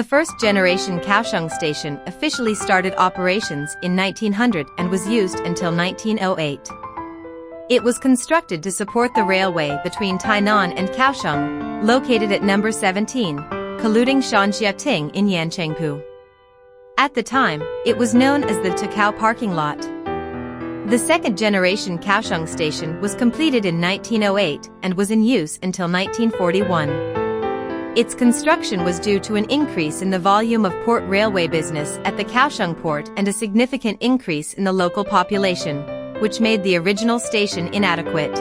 first-generation Kaohsiung Station officially started operations in 1900 and was used until 1908. It was constructed to support the railway between Tainan and Kaohsiung, located at number 17, Kaluding Shanxiating in Yanchengpu. At the time, it was known as the Takao parking lot. The second-generation Kaohsiung Station was completed in 1908 and was in use until 1941. Its construction was due to an increase in the volume of port railway business at the Kaohsiung port and a significant increase in the local population, which made the original station inadequate.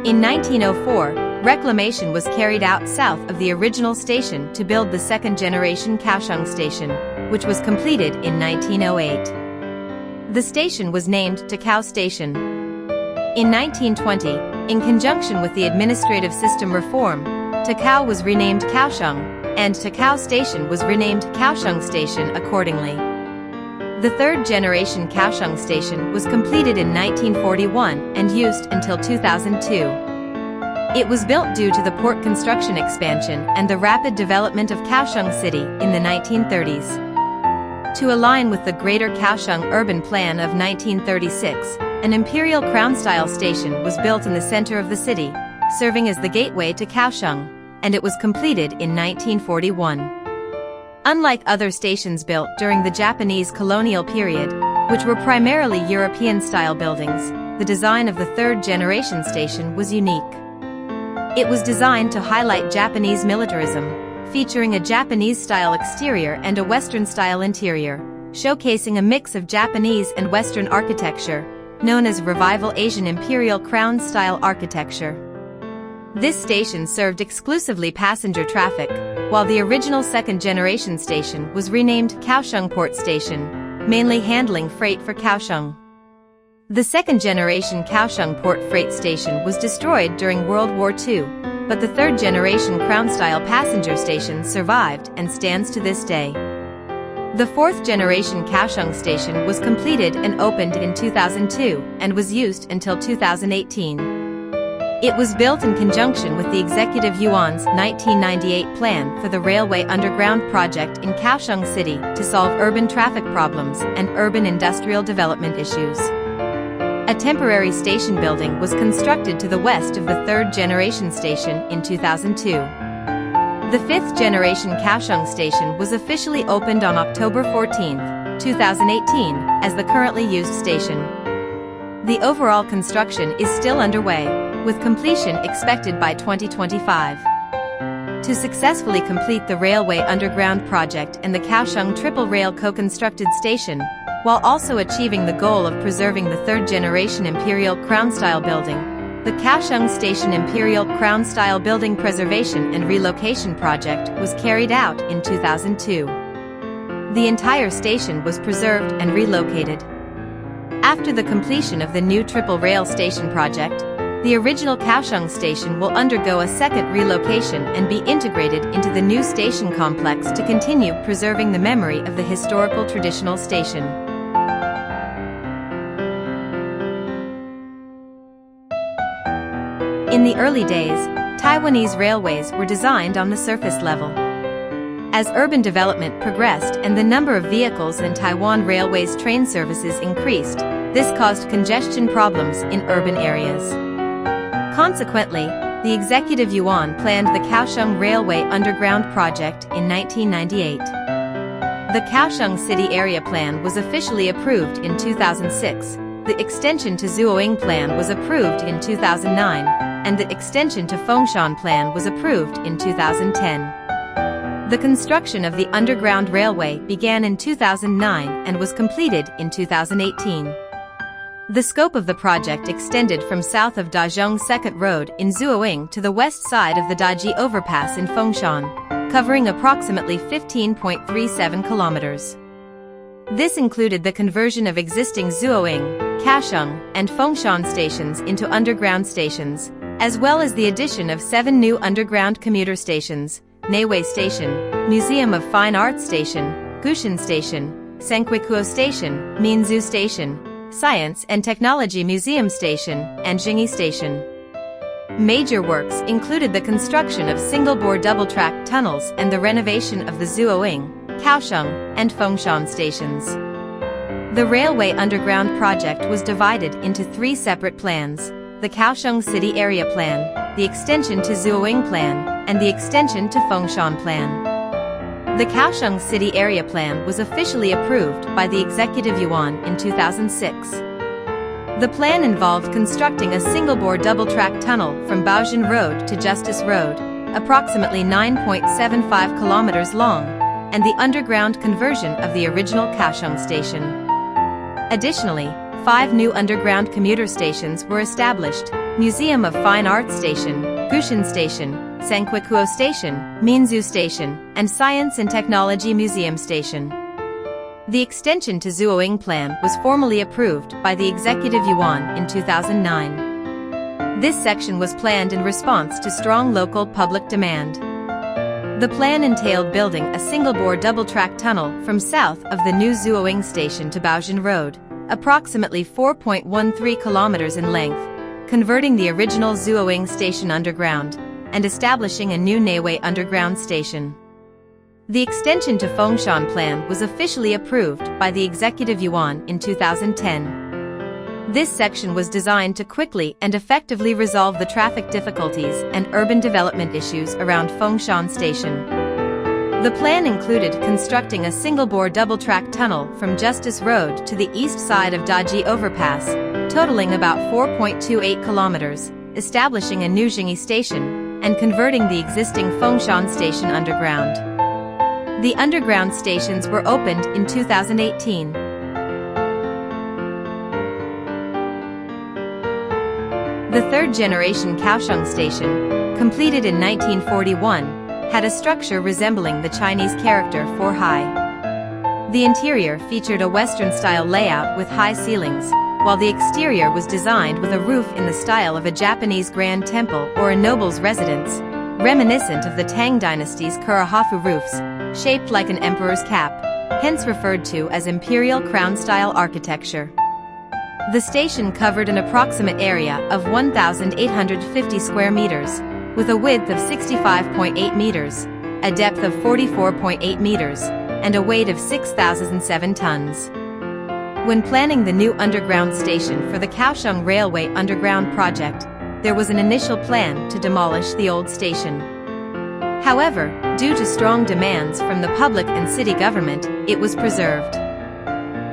In 1904, reclamation was carried out south of the original station to build the second-generation Kaohsiung Station, which was completed in 1908. The station was named Takao Station. In 1920, in conjunction with the administrative system reform, Takao was renamed Kaohsiung, and Takao Station was renamed Kaohsiung Station accordingly. The third-generation Kaohsiung Station was completed in 1941 and used until 2002. It was built due to the port construction expansion and the rapid development of Kaohsiung City in the 1930s. To align with the Greater Kaohsiung Urban Plan of 1936, an imperial crown-style station was built in the center of the city, serving as the gateway to Kaohsiung, and it was completed in 1941. Unlike other stations built during the Japanese colonial period, which were primarily European-style buildings, the design of the third-generation station was unique. It was designed to highlight Japanese militarism, featuring a Japanese-style exterior and a Western-style interior, showcasing a mix of Japanese and Western architecture, known as Revival Asian Imperial Crown-style architecture. This station served exclusively passenger traffic, while the original second-generation station was renamed Kaohsiung Port Station, mainly handling freight for Kaohsiung. The second-generation Kaohsiung Port Freight Station was destroyed during World War II, but the third-generation Crown-style passenger station survived and stands to this day. The fourth-generation Kaohsiung Station was completed and opened in 2002 and was used until 2018. It was built in conjunction with the Executive Yuan's 1998 plan for the Railway Underground project in Kaohsiung City to solve urban traffic problems and urban industrial development issues. A temporary station building was constructed to the west of the third-generation station in 2002. The fifth-generation Kaohsiung Station was officially opened on October 14, 2018, as the currently used station. The overall construction is still underway, with completion expected by 2025. To successfully complete the Railway Underground project and the Kaohsiung Triple Rail co-constructed station, while also achieving the goal of preserving the third-generation Imperial Crown-style building, the Kaohsiung Station Imperial Crown-style Building Preservation and Relocation Project was carried out in 2002. The entire station was preserved and relocated. After the completion of the new Triple Rail Station project, the original Kaohsiung Station will undergo a second relocation and be integrated into the new station complex to continue preserving the memory of the historical traditional station. In the early days, Taiwanese railways were designed on the surface level. As urban development progressed and the number of vehicles in Taiwan Railways train services increased, this caused congestion problems in urban areas. Consequently, the Executive Yuan planned the Kaohsiung Railway Underground project in 1998. The Kaohsiung City Area Plan was officially approved in 2006, the extension to Zuoying Plan was approved in 2009, and the extension to Fengshan Plan was approved in 2010. The construction of the underground railway began in 2009 and was completed in 2018. The scope of the project extended from south of Dazhong Second Road in Zuoying to the west side of the Daji Overpass in Fengshan, covering approximately 15.37 kilometers. This included the conversion of existing Zuoying, Kaohsiung, and Fengshan stations into underground stations, as well as the addition of 7 new underground commuter stations: Neiwei Station, Museum of Fine Arts Station, Gushin Station, Sanquikuo Station, Minzu Station, Science and Technology Museum Station, and Jingyi Station. Major works included the construction of single-bore double-track tunnels and the renovation of the Zuoying, Kaohsiung, and Fengshan stations. The railway underground project was divided into three separate plans: the Kaohsiung City Area Plan, the extension to Zuoying Plan, and the extension to Fengshan Plan. The Kaohsiung City Area Plan was officially approved by the Executive Yuan in 2006. The plan involved constructing a single-bore double-track tunnel from Baojian Road to Justice Road, approximately 9.75 kilometers long, and the underground conversion of the original Kaohsiung station. Additionally, 5 new underground commuter stations were established: Museum of Fine Arts Station, Gushin Station, Sanquikuo Station, Minzu Station, and Science and Technology Museum Station. The extension to Zuoying Plan was formally approved by the Executive Yuan in 2009. This section was planned in response to strong local public demand. The plan entailed building a single-bore double-track tunnel from south of the new Zuoying station to Baojian Road, approximately 4.13 kilometers in length, converting the original Zuoying station underground, and establishing a new Neiwei underground station. The extension to Fengshan Plan was officially approved by the Executive Yuan in 2010. This section was designed to quickly and effectively resolve the traffic difficulties and urban development issues around Fengshan Station. The plan included constructing a single-bore double-track tunnel from Justice Road to the east side of Daji Overpass, totaling about 4.28 kilometers, establishing a new Jingyi station, and converting the existing Fengshan Station underground. The underground stations were opened in 2018. The third-generation Kaohsiung Station, completed in 1941, had a structure resembling the Chinese character 4 high. The interior featured a Western-style layout with high ceilings, while the exterior was designed with a roof in the style of a Japanese grand temple or a noble's residence, reminiscent of the Tang dynasty's Kurahafu roofs, shaped like an emperor's cap, hence referred to as imperial crown-style architecture. The station covered an approximate area of 1,850 square meters, with a width of 65.8 meters, a depth of 44.8 meters, and a weight of 6,007 tons. When planning the new underground station for the Kaohsiung Railway Underground project, there was an initial plan to demolish the old station. However, due to strong demands from the public and city government, it was preserved.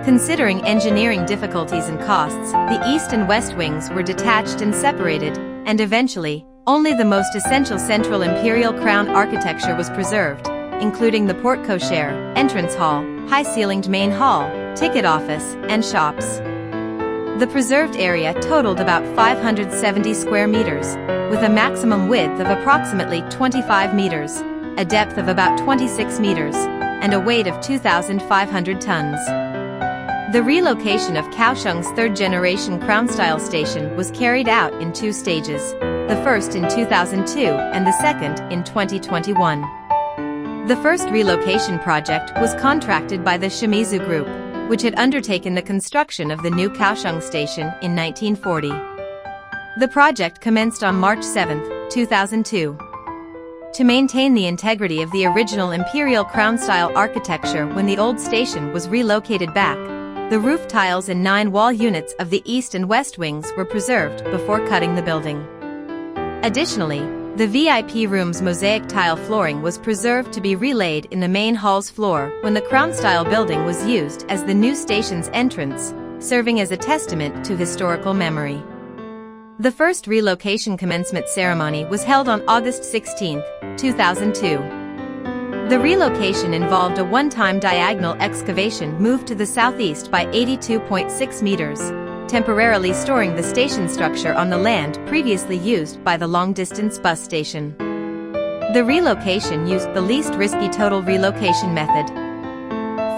Considering engineering difficulties and costs, the east and west wings were detached and separated, and eventually, only the most essential central imperial crown architecture was preserved, including the porte cochere, entrance hall, high-ceilinged main hall, ticket office, and shops. The preserved area totaled about 570 square meters, with a maximum width of approximately 25 meters, a depth of about 26 meters, and a weight of 2,500 tons. The relocation of Kaohsiung's third-generation crown-style station was carried out in 2 stages, the first in 2002 and the second in 2021. The first relocation project was contracted by the Shimizu Group, which had undertaken the construction of the new Kaohsiung station in 1940. The project commenced on March 7, 2002. To maintain the integrity of the original imperial crown-style architecture when the old station was relocated back, the roof tiles and 9 wall units of the east and west wings were preserved before cutting the building. Additionally, the VIP room's mosaic tile flooring was preserved to be relaid in the main hall's floor when the crown-style building was used as the new station's entrance, serving as a testament to historical memory. The first relocation commencement ceremony was held on August 16, 2002. The relocation involved a one-time diagonal excavation moved to the southeast by 82.6 meters, temporarily storing the station structure on the land previously used by the long-distance bus station. The relocation used the least risky total relocation method.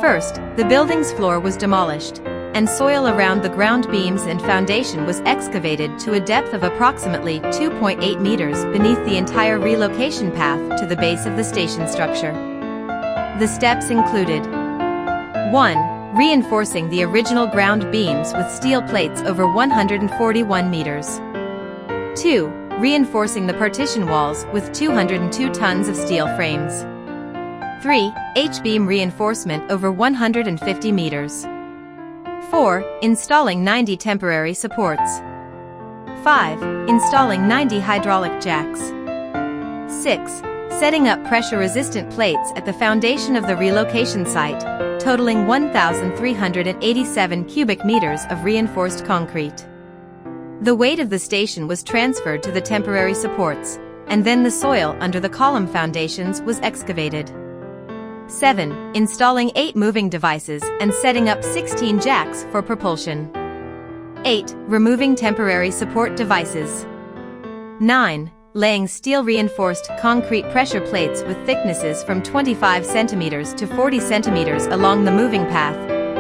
First, the building's floor was demolished, and soil around the ground beams and foundation was excavated to a depth of approximately 2.8 meters beneath the entire relocation path to the base of the station structure. The steps included 1. Reinforcing the original ground beams with steel plates over 141 meters. 2. reinforcing the partition walls with 202 tons of steel frames. 3. H-beam reinforcement over 150 meters. 4. Installing 90 temporary supports. 5. Installing 90 hydraulic jacks. 6. Setting up pressure-resistant plates at the foundation of the relocation site, totaling 1,387 cubic meters of reinforced concrete. The weight of the station was transferred to the temporary supports, and then the soil under the column foundations was excavated. 7. Installing 8 moving devices and setting up 16 jacks for propulsion. 8. Removing temporary support devices. 9. Laying steel-reinforced concrete pressure plates with thicknesses from 25 centimeters to 40 centimeters along the moving path,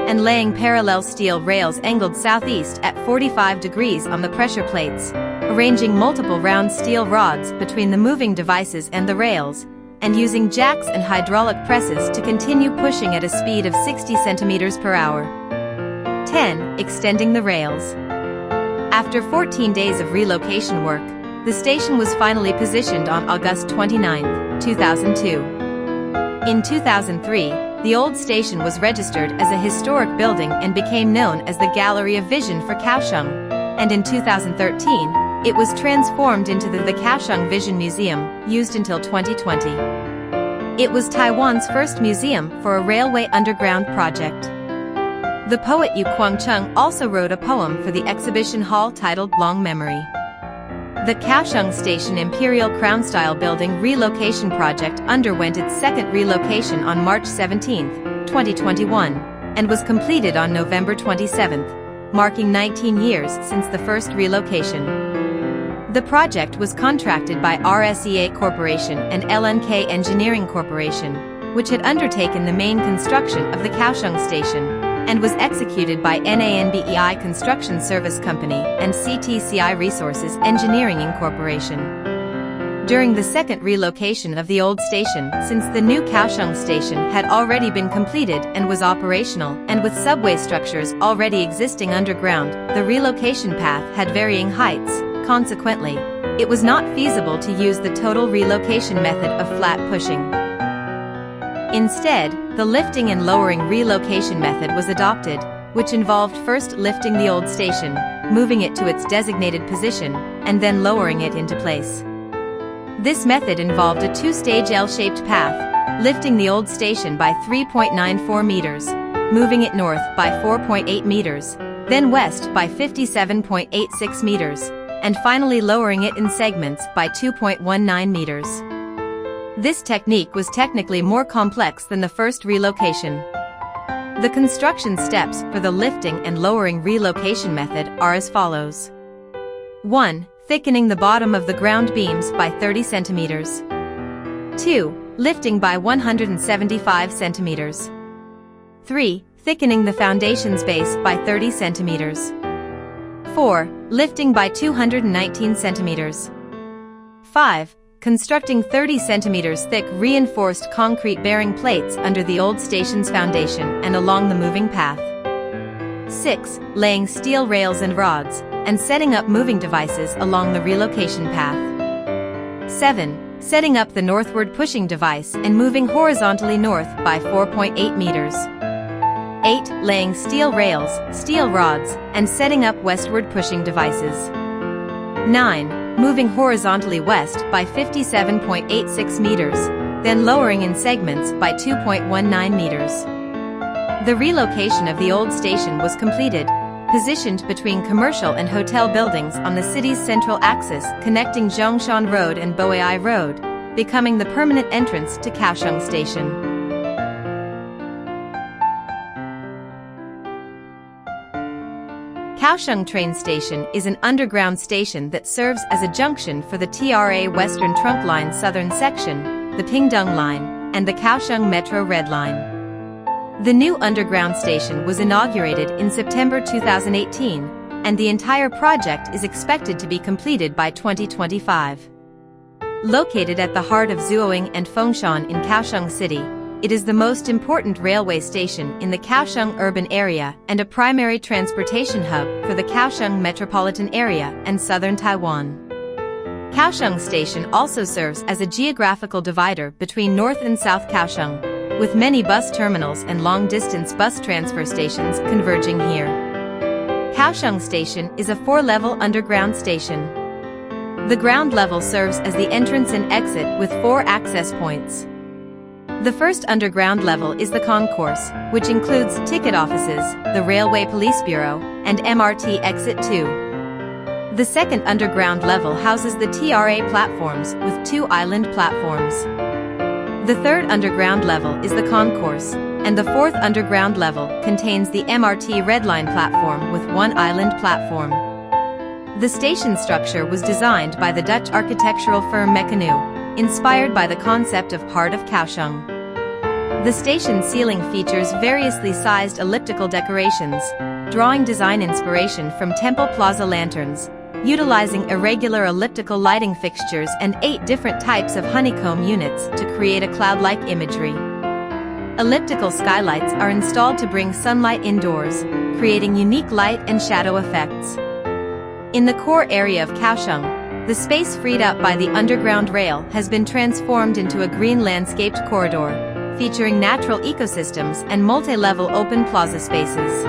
and laying parallel steel rails angled southeast at 45 degrees on the pressure plates, arranging multiple round steel rods between the moving devices and the rails, and using jacks and hydraulic presses to continue pushing at a speed of 60 centimeters per hour. 10. Extending the rails. After 14 days of relocation work, the station was finally positioned on August 29, 2002. In 2003, the old station was registered as a historic building and became known as the Gallery of Vision for Kaohsiung, and in 2013, it was transformed into the Kaohsiung Vision Museum, used until 2020. It was Taiwan's first museum for a railway underground project. The poet Yu Guangcheng also wrote a poem for the exhibition hall titled Long Memory. The Kaohsiung Station Imperial Crown-style building relocation project underwent its second relocation on March 17, 2021, and was completed on November 27, marking 19 years since the first relocation. The project was contracted by RSEA Corporation and LNK Engineering Corporation, which had undertaken the main construction of the Kaohsiung Station, and was executed by NANBEI Construction Service Company and CTCI Resources Engineering Incorporation. During the second relocation of the old station, since the new Kaohsiung Station had already been completed and was operational, and with subway structures already existing underground, the relocation path had varying heights. Consequently, it was not feasible to use the total relocation method of flat pushing. Instead, the lifting and lowering relocation method was adopted, which involved first lifting the old station, moving it to its designated position, and then lowering it into place. This method involved a two-stage L-shaped path, lifting the old station by 3.94 meters, moving it north by 4.8 meters, then west by 57.86 meters, and finally lowering it in segments by 2.19 meters. This technique was technically more complex than the first relocation. The construction steps for the lifting and lowering relocation method are as follows. 1. Thickening the bottom of the ground beams by 30 centimeters. 2. Lifting by 175 centimeters. 3. Thickening the foundation's base by 30 centimeters. 4. Lifting by 219 centimeters. 5. Constructing 30 centimeters thick reinforced concrete bearing plates under the old station's foundation and along the moving path. 6. Laying steel rails and rods, and setting up moving devices along the relocation path. 7. Setting up the northward pushing device and moving horizontally north by 4.8 meters. 8. Laying steel rails, steel rods, and setting up westward pushing devices. 9. Moving horizontally west by 57.86 meters, then lowering in segments by 2.19 meters. The relocation of the old station was completed, positioned between commercial and hotel buildings on the city's central axis connecting Zhongshan Road and Boei Road, becoming the permanent entrance to Kaohsiung Station. Kaohsiung Train Station is an underground station that serves as a junction for the TRA Western Trunk Line Southern Section, the Pingdong Line, and the Kaohsiung Metro Red Line. The new underground station was inaugurated in September 2018, and the entire project is expected to be completed by 2025. Located at the heart of Zuoying and Fengshan in Kaohsiung City, it is the most important railway station in the Kaohsiung urban area and a primary transportation hub for the Kaohsiung metropolitan area and southern Taiwan. Kaohsiung Station also serves as a geographical divider between North and South Kaohsiung, with many bus terminals and long-distance bus transfer stations converging here. Kaohsiung Station is a 4-level underground station. The ground level serves as the entrance and exit with 4 access points. The first underground level is the concourse, which includes ticket offices, the Railway Police Bureau, and MRT Exit 2. The second underground level houses the TRA platforms with 2 island platforms. The third underground level is the concourse, and the fourth underground level contains the MRT Red Line platform with 1 island platform. The station structure was designed by the Dutch architectural firm Mekanu, inspired by the concept of Heart of Kaohsiung. The station ceiling features variously sized elliptical decorations, drawing design inspiration from Temple Plaza lanterns, utilizing irregular elliptical lighting fixtures and 8 different types of honeycomb units to create a cloud-like imagery. Elliptical skylights are installed to bring sunlight indoors, creating unique light and shadow effects. In the core area of Kaohsiung, the space freed up by the underground rail has been transformed into a green landscaped corridor, featuring natural ecosystems and multi-level open plaza spaces.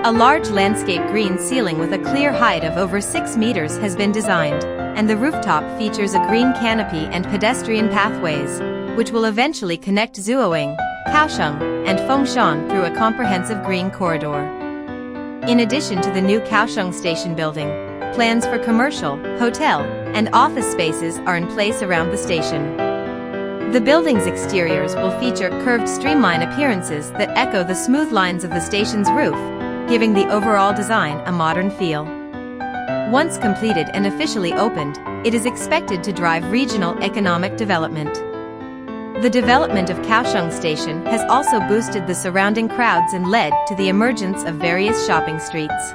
A large landscape green ceiling with a clear height of over 6 meters has been designed, and the rooftop features a green canopy and pedestrian pathways, which will eventually connect Zuoying, Kaohsiung, and Fengshan through a comprehensive green corridor. In addition to the new Kaohsiung Station building, plans for commercial, hotel, and office spaces are in place around the station. The building's exteriors will feature curved streamline appearances that echo the smooth lines of the station's roof, giving the overall design a modern feel. Once completed and officially opened, it is expected to drive regional economic development. The development of Kaohsiung Station has also boosted the surrounding crowds and led to the emergence of various shopping streets.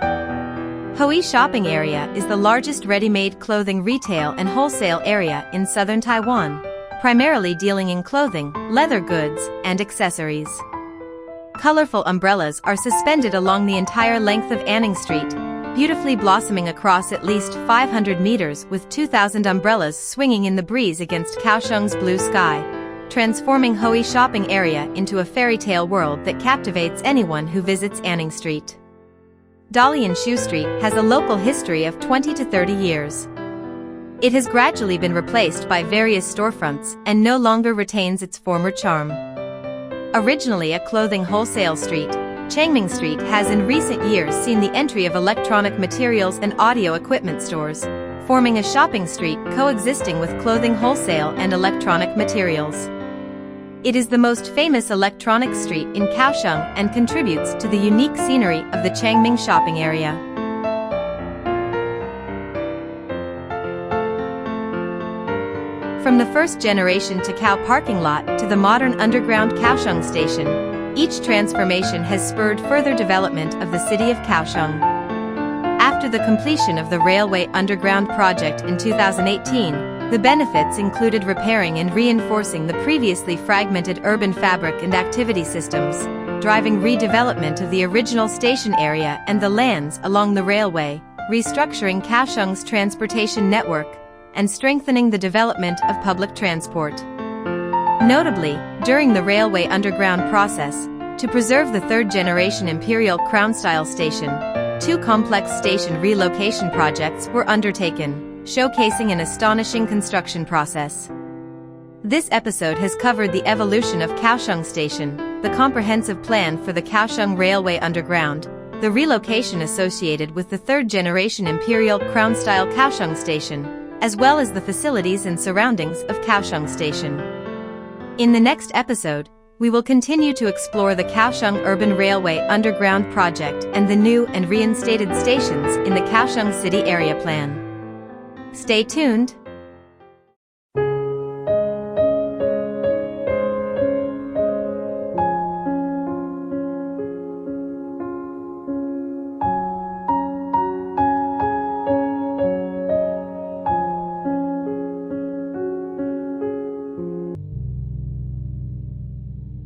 Hui Shopping Area is the largest ready-made clothing retail and wholesale area in southern Taiwan, primarily dealing in clothing, leather goods, and accessories. Colorful umbrellas are suspended along the entire length of Anning Street, beautifully blossoming across at least 500 meters with 2,000 umbrellas swinging in the breeze against Kaohsiung's blue sky, transforming Hui Shopping Area into a fairy tale world that captivates anyone who visits Anning Street. Dalian Shoe Street has a local history of 20 to 30 years. It has gradually been replaced by various storefronts and no longer retains its former charm. Originally a clothing wholesale street, Changming Street has in recent years seen the entry of electronic materials and audio equipment stores, forming a shopping street coexisting with clothing wholesale and electronic materials. It is the most famous electronic street in Kaohsiung and contributes to the unique scenery of the Changming shopping area. From the first generation Takao parking lot to the modern underground Kaohsiung Station, each transformation has spurred further development of the city of Kaohsiung. After the completion of the railway underground project in 2018, the benefits included repairing and reinforcing the previously fragmented urban fabric and activity systems, driving redevelopment of the original station area and the lands along the railway, restructuring Kaohsiung's transportation network, and strengthening the development of public transport. Notably, during the railway underground process, to preserve the third-generation Imperial Crown-style station, 2 complex station relocation projects were undertaken, showcasing an astonishing construction process. This episode has covered the evolution of Kaohsiung Station, the comprehensive plan for the Kaohsiung Railway Underground, the relocation associated with the third-generation Imperial Crown-style Kaohsiung Station, as well as the facilities and surroundings of Kaohsiung Station. In the next episode, we will continue to explore the Kaohsiung Urban Railway Underground project and the new and reinstated stations in the Kaohsiung City Area Plan. Stay tuned!